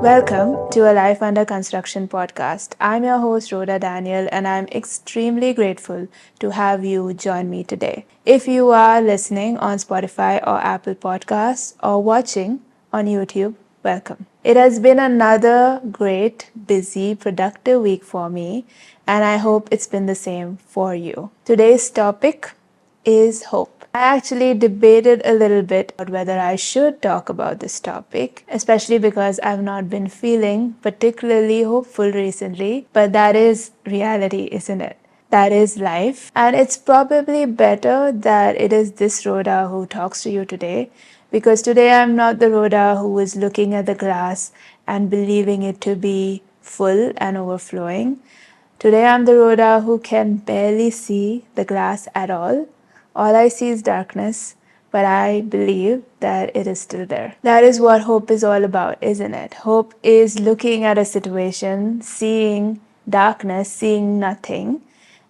Welcome to a Life Under Construction podcast. I'm your host, Rhoda Daniel, and I'm extremely grateful to have you join me today. If you are listening on Spotify or Apple Podcasts or watching on YouTube, welcome. It has been another great, busy, productive week for me, and I hope it's been the same for you. Today's topic is hope. I actually debated a little bit about whether I should talk about this topic, especially because I've not been feeling particularly hopeful recently, but that is reality, isn't it? That is life. And it's probably better that it is this Rhoda who talks to you today, because today I'm not the Rhoda who is looking at the glass and believing it to be full and overflowing. Today I'm the Rhoda who can barely see the glass at all. All I see is darkness, but I believe that it is still there. That is what hope is all about, isn't it? Hope is looking at a situation, seeing darkness, seeing nothing,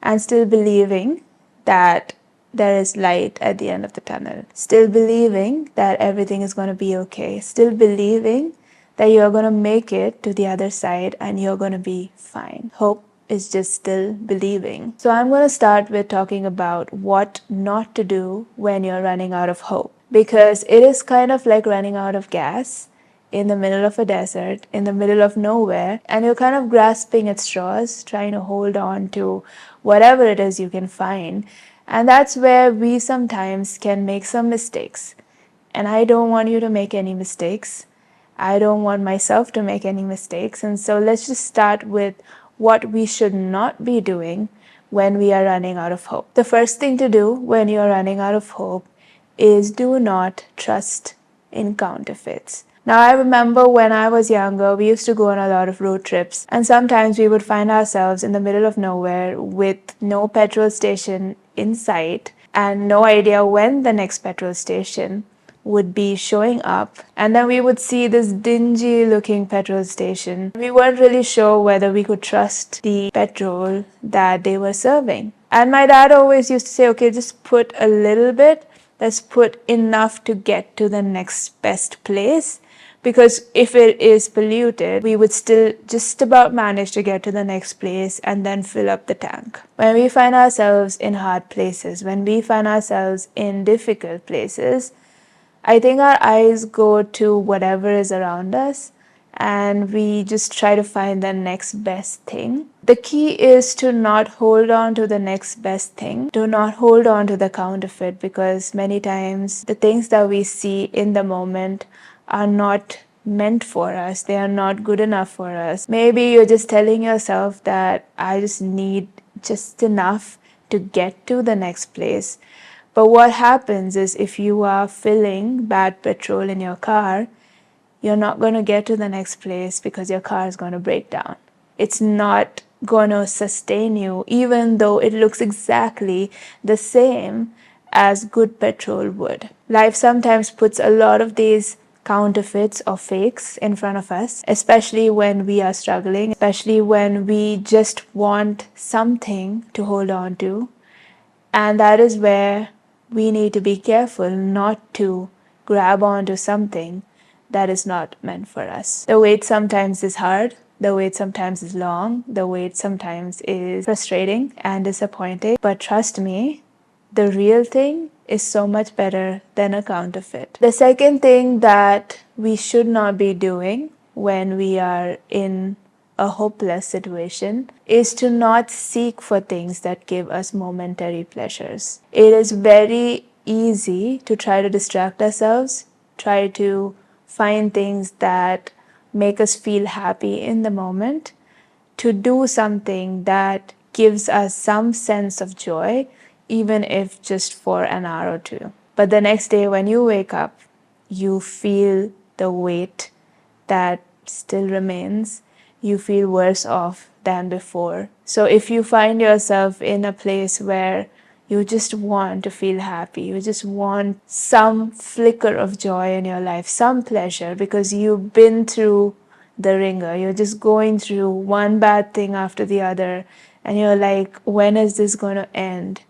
and still believing that there is light at the end of the tunnel. Still believing that everything is going to be okay. Still believing that you're going to make it to the other side and you're going to be fine. Hope is just still believing. So I'm going to start with talking about what not to do when you're running out of hope, because it is kind of like running out of gas in the middle of a desert, in the middle of nowhere, and you're kind of grasping at straws, trying to hold on to whatever it is you can find. And that's where we sometimes can make some mistakes. And I don't want you to make any mistakes. I don't want myself to make any mistakes. And so let's just start with what we should not be doing when we are running out of hope. The first thing to do when you're running out of hope is do not trust in counterfeits. Now, I remember when I was younger, we used to go on a lot of road trips, and sometimes we would find ourselves in the middle of nowhere with no petrol station in sight and no idea when the next petrol station would be showing up. And then we would see this dingy looking petrol station. We weren't really sure whether we could trust the petrol that they were serving. And my dad always used to say, okay, just put a little bit. Let's put enough to get to the next best place. Because if it is polluted, we would still just about manage to get to the next place and then fill up the tank. When we find ourselves in hard places, when we find ourselves in difficult places, I think our eyes go to whatever is around us and we just try to find the next best thing. The key is to not hold on to the next best thing. Do not hold on to the counterfeit, because many times the things that we see in the moment are not meant for us. They are not good enough for us. Maybe you're just telling yourself that I just need just enough to get to the next place. But what happens is if you are filling bad petrol in your car, you're not going to get to the next place because your car is going to break down. It's not going to sustain you, even though it looks exactly the same as good petrol would. Life sometimes puts a lot of these counterfeits or fakes in front of us, especially when we are struggling, especially when we just want something to hold on to. And that is where we need to be careful not to grab onto something that is not meant for us. The wait sometimes is hard. The wait sometimes is long. The wait sometimes is frustrating and disappointing. But trust me, the real thing is so much better than a counterfeit. The second thing that we should not be doing when we are in a hopeless situation is to not seek for things that give us momentary pleasures. It is very easy to try to distract ourselves, try to find things that make us feel happy in the moment, to do something that gives us some sense of joy, even if just for an hour or two. But the next day when you wake up, you feel the weight that still remains. You feel worse off than before. So if you find yourself in a place where you just want to feel happy, you just want some flicker of joy in your life, some pleasure, because you've been through the ringer, you're just going through one bad thing after the other, and you're like, when is this going to end?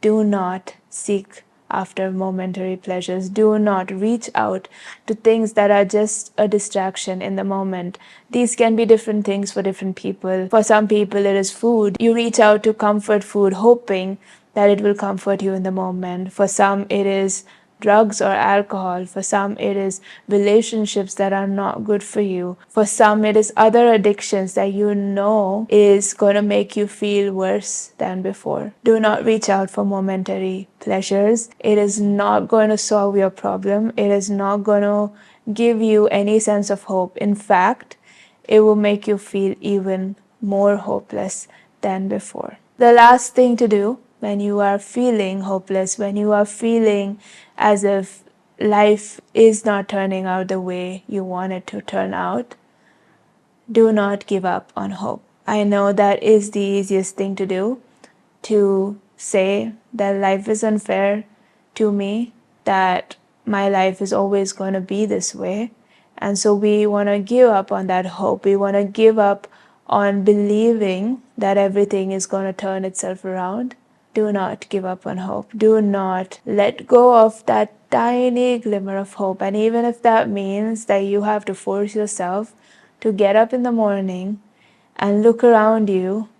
Do not seek after momentary pleasures. Do not reach out to things that are just a distraction in the moment. These can be different things for different people. For some people, it is food. You reach out to comfort food, hoping that it will comfort you in the moment. For some, it is drugs or alcohol. For some, it is relationships that are not good for you. For some, it is other addictions that you know is going to make you feel worse than before. Do not reach out for momentary pleasures. It is not going to solve your problem. It is not going to give you any sense of hope. In fact, it will make you feel even more hopeless than before. The last thing to do when you are feeling hopeless, when you are feeling as if life is not turning out the way you want it to turn out, do not give up on hope. I know that is the easiest thing to do, to say that life is unfair to me, that my life is always going to be this way. And so we want to give up on that hope. We want to give up on believing that everything is going to turn itself around. Do not give up on hope. Do not let go of that tiny glimmer of hope. And even if that means that you have to force yourself to get up in the morning and look around you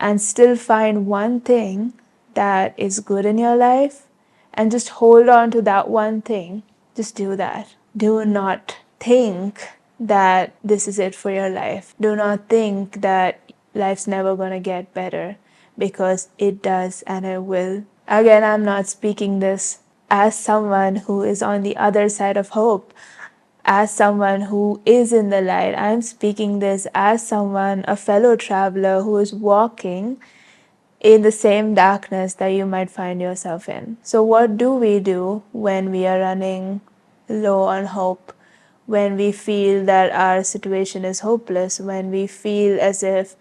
and still find one thing that is good in your life and just hold on to that one thing, just do that. Do not think that this is it for your life. Do not think that life's never going to get better, because it does and it will. Again, I'm not speaking this as someone who is on the other side of hope, as someone who is in the light. I'm speaking this as someone, a fellow traveler who is walking in the same darkness that you might find yourself in. So what do we do when we are running low on hope? When we feel that our situation is hopeless, when we feel as if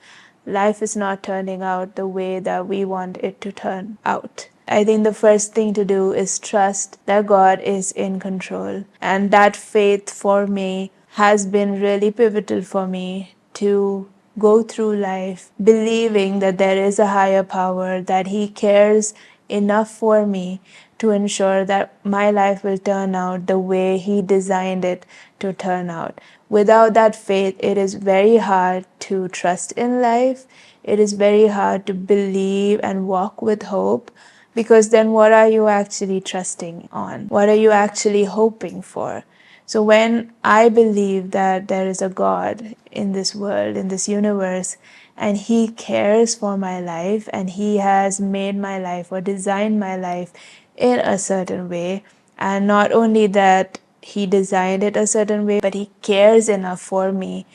life is not turning out the way that we want it to turn out, I think the first thing to do is trust that God is in control. And that faith for me has been really pivotal for me to go through life believing that there is a higher power, that He cares enough for me to ensure that my life will turn out the way He designed it to turn out. Without that faith, it is very hard to trust in life. It is very hard to believe and walk with hope, because then what are you actually trusting on? What are you actually hoping for? So when I believe that there is a God in this world, in this universe, and He cares for my life, and He has made my life or designed my life in a certain way, and not only that He designed it a certain way, but He cares enough for me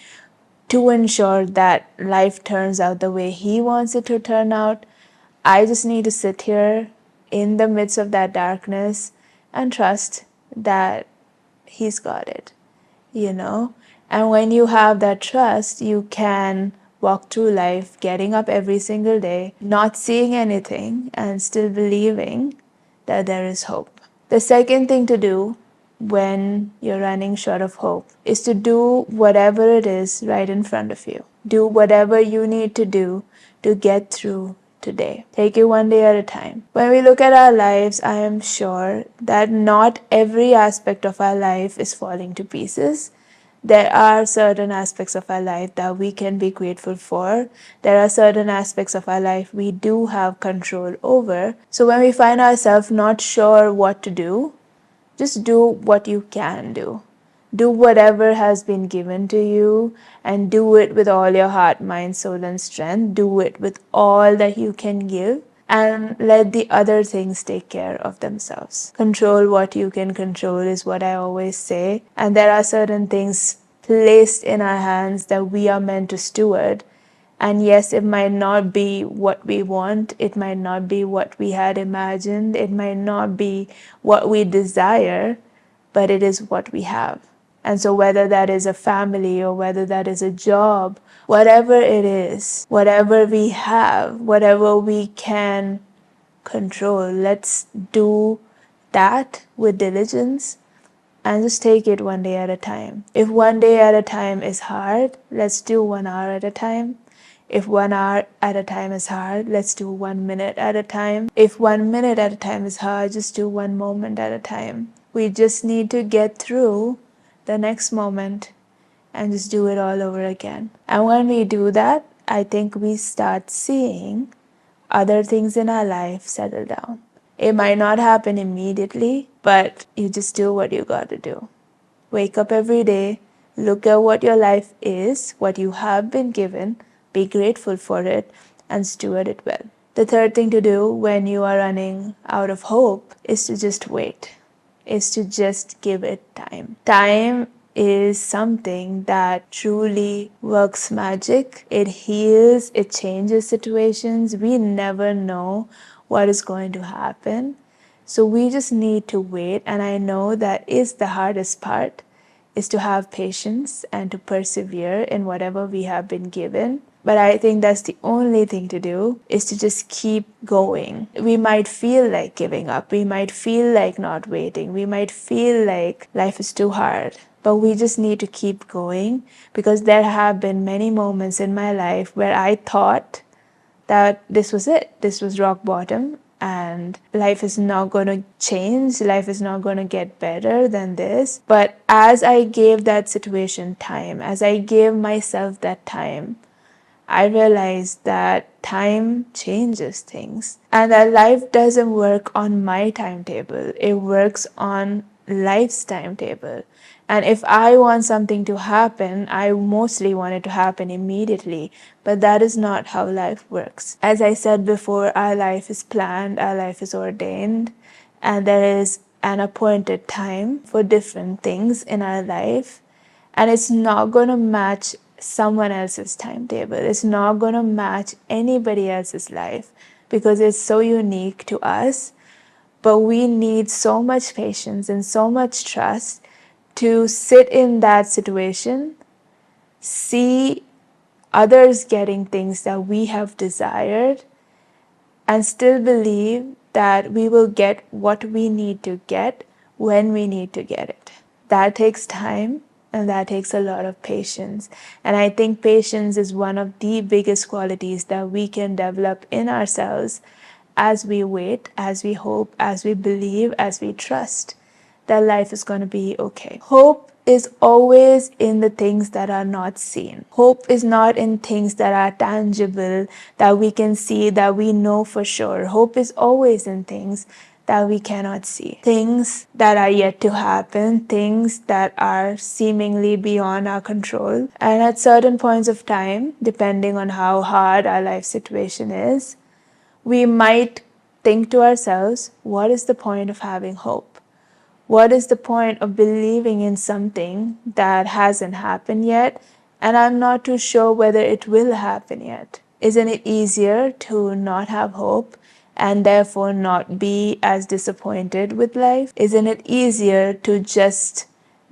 to ensure that life turns out the way He wants it to turn out, I just need to sit here in the midst of that darkness and trust that He's got it, you know? And when you have that trust, you can walk through life getting up every single day, not seeing anything, and still believing that there is hope. The second thing to do when you're running short of hope is to do whatever it is right in front of you. Do whatever you need to do to get through today. Take it one day at a time. When we look at our lives, I am sure that not every aspect of our life is falling to pieces. There are certain aspects of our life that we can be grateful for. There are certain aspects of our life we do have control over. So when we find ourselves not sure what to do, just do what you can do. Do whatever has been given to you, and do it with all your heart, mind, soul, and strength. Do it with all that you can give, and let the other things take care of themselves. Control what you can control is what I always say. And there are certain things placed in our hands that we are meant to steward. And yes, it might not be what we want. It might not be what we had imagined. It might not be what we desire, but it is what we have. And so whether that is a family or whether that is a job, whatever it is, whatever we have, whatever we can control, let's do that with diligence and just take it one day at a time. If one day at a time is hard, let's do 1 hour at a time. If 1 hour at a time is hard, let's do 1 minute at a time. If 1 minute at a time is hard, just do 1 moment at a time. We just need to get through the next moment and just do it all over again. And when we do that, I think we start seeing other things in our life settle down. It might not happen immediately, but you just do what you got to do. Wake up every day, look at what your life is, what you have been given, be grateful for it, and steward it well. The third thing to do when you are running out of hope is to just wait, is to just give it time. Time is something that truly works magic. It heals, it changes situations. We never know what is going to happen. So we just need to wait. And I know that is the hardest part, is to have patience and to persevere in whatever we have been given. But I think that's the only thing to do, is to just keep going. We might feel like giving up. We might feel like not waiting. We might feel like life is too hard. But we just need to keep going, because there have been many moments in my life where I thought that this was it. This was rock bottom and life is not going to change. Life is not going to get better than this. But as I gave that situation time, as I gave myself that time, I realized that time changes things and that life doesn't work on my timetable. It works on life's timetable. And if I want something to happen, I mostly want it to happen immediately. But that is not how life works. As I said before, our life is planned, our life is ordained, and there is an appointed time for different things in our life. And it's not going to match someone else's timetable. It's not going to match anybody else's life because it's so unique to us. But we need so much patience and so much trust to sit in that situation, see others getting things that we have desired, and still believe that we will get what we need to get when we need to get it. That takes time. And that takes a lot of patience. And I think patience is one of the biggest qualities that we can develop in ourselves as we wait, as we hope, as we believe, as we trust that life is going to be okay. Hope is always in the things that are not seen. Hope is not in things that are tangible, that we can see, that we know for sure. Hope is always in things that we cannot see, things that are yet to happen, things that are seemingly beyond our control. And at certain points of time, depending on how hard our life situation is, we might think to ourselves, what is the point of having hope? What is the point of believing in something that hasn't happened yet, and I'm not too sure whether it will happen yet? Isn't it easier to not have hope and therefore not be as disappointed with life? Isn't it easier to just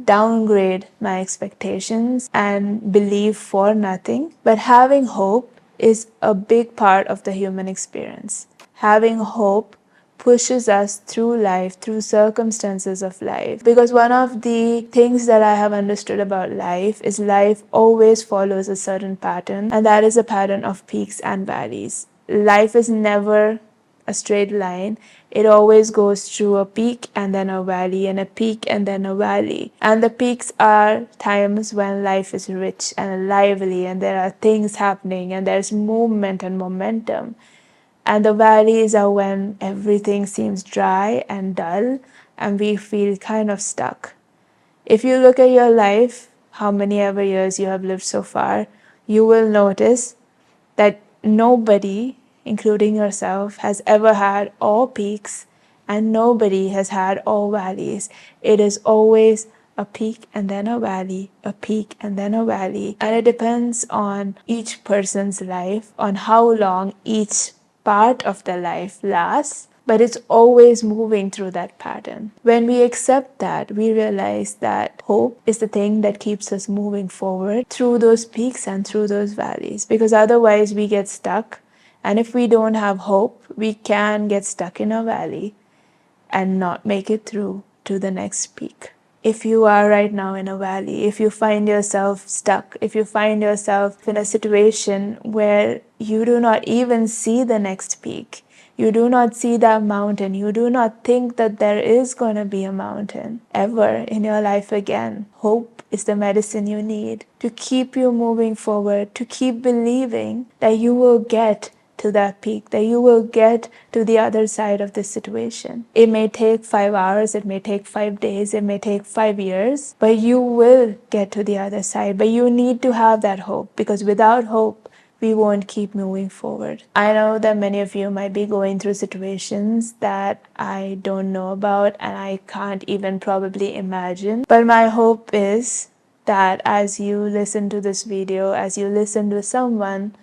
downgrade my expectations and believe for nothing? But having hope is a big part of the human experience. Having hope pushes us through life, through circumstances of life. Because one of the things that I have understood about life is life always follows a certain pattern, and that is a pattern of peaks and valleys. Life is never a straight line. It always goes through a peak and then a valley and a peak and then a valley. And the peaks are times when life is rich and lively and there are things happening and there's movement and momentum. And the valleys are when everything seems dry and dull and we feel kind of stuck. If you look at your life, how many ever years you have lived so far, you will notice that nobody, including yourself, has ever had all peaks and nobody has had all valleys. It is always a peak and then a valley, a peak and then a valley. And it depends on each person's life, on how long each part of the life lasts, but it's always moving through that pattern. When we accept that, we realize that hope is the thing that keeps us moving forward through those peaks and through those valleys, because otherwise we get stuck. And if we don't have hope, we can get stuck in a valley and not make it through to the next peak. If you are right now in a valley, if you find yourself stuck, if you find yourself in a situation where you do not even see the next peak, you do not see that mountain, you do not think that there is going to be a mountain ever in your life again, hope is the medicine you need to keep you moving forward, to keep believing that you will get to that peak, that you will get to the other side of this situation. It may take 5 hours, it may take 5 days, it may take 5 years, but you will get to the other side. But you need to have that hope, because without hope, we won't keep moving forward. I know that many of you might be going through situations that I don't know about and I can't even probably imagine. But my hope is that as you listen to this video, as you listen to someone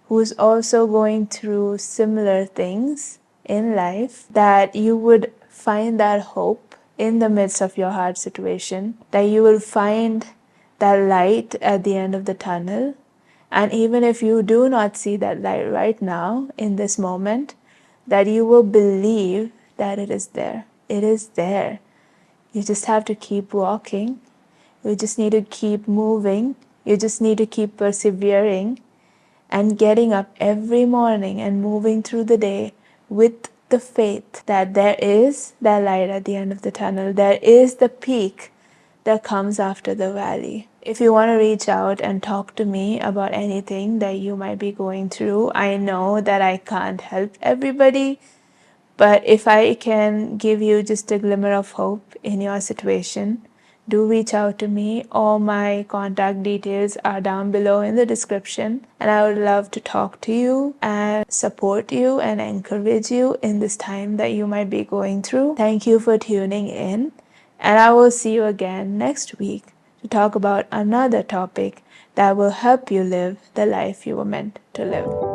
who's also going through similar things in life, that you would find that hope in the midst of your hard situation, that you will find that light at the end of the tunnel. And even if you do not see that light right now in this moment, that you will believe that it is there. It is there. You just have to keep walking. You just need to keep moving. You just need to keep persevering and getting up every morning and moving through the day with the faith that there is that light at the end of the tunnel. There is the peak that comes after the valley. If you want to reach out and talk to me about anything that you might be going through, I know that I can't help everybody, but if I can give you just a glimmer of hope in your situation, do reach out to me. All my contact details are down below in the description, and I would love to talk to you and support you and encourage you in this time that you might be going through. Thank you for tuning in, and I will see you again next week to talk about another topic that will help you live the life you were meant to live.